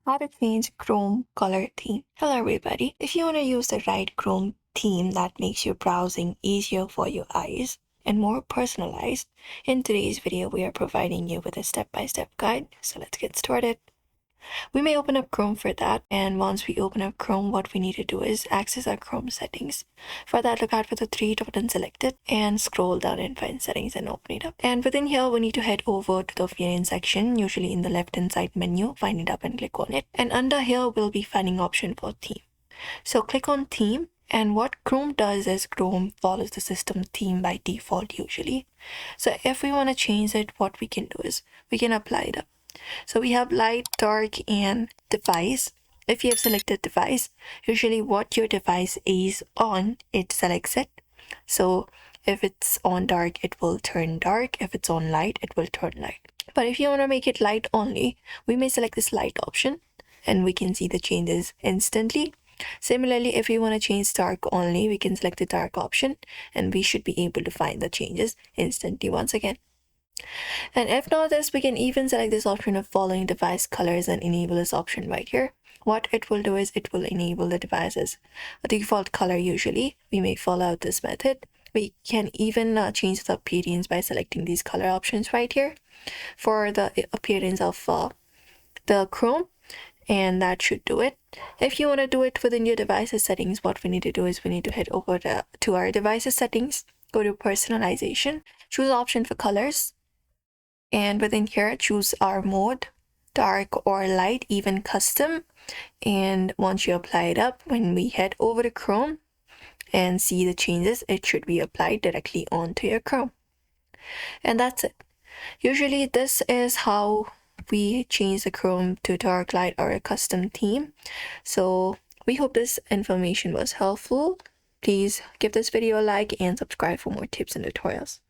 How to change Chrome color theme. Hello everybody. If you want to use the right Chrome theme that makes your browsing easier for your eyes and more personalized, in today's video we are providing you with a step-by-step guide. So let's get started. We may open up Chrome for that, and once we open up Chrome, what we need to do is access our Chrome settings. For that, look out for the three dot button selected and scroll down and find settings and open it up. And within here, we need to head over to the appearance section, usually in the left hand side menu, find it up and click on it. And under here, we'll be finding option for theme. So click on theme. And what Chrome does is Chrome follows the system theme by default usually. So if we want to change it, what we can do is we can apply it up. So we have light, dark, and device. If you have selected device, usually what your device is on, it selects it. So if it's on dark, it will turn dark. If it's on light, it will turn light. But if you want to make it light only, we may select this light option and we can see the changes instantly. Similarly, if we want to change dark only, we can select the dark option and we should be able to find the changes instantly once again. And if not this, we can even select this option of following device colors and enable this option right here. What it will do is it will enable the device's default color usually. We may follow this method. We can even change the appearance by selecting these color options right here for the appearance of the Chrome, and that should do it. If you want to do it within your device's settings, what we need to do is we need to head over to our device's settings, go to personalization, choose option for colors, and within here choose our mode, dark or light, even custom. And once you apply it up, when we head over to Chrome and see the changes, it should be applied directly onto your Chrome. And that's it. Usually this is how we change the Chrome to dark, light, or a custom theme. So we hope this information was helpful. Please give this video a like and subscribe for more tips and tutorials.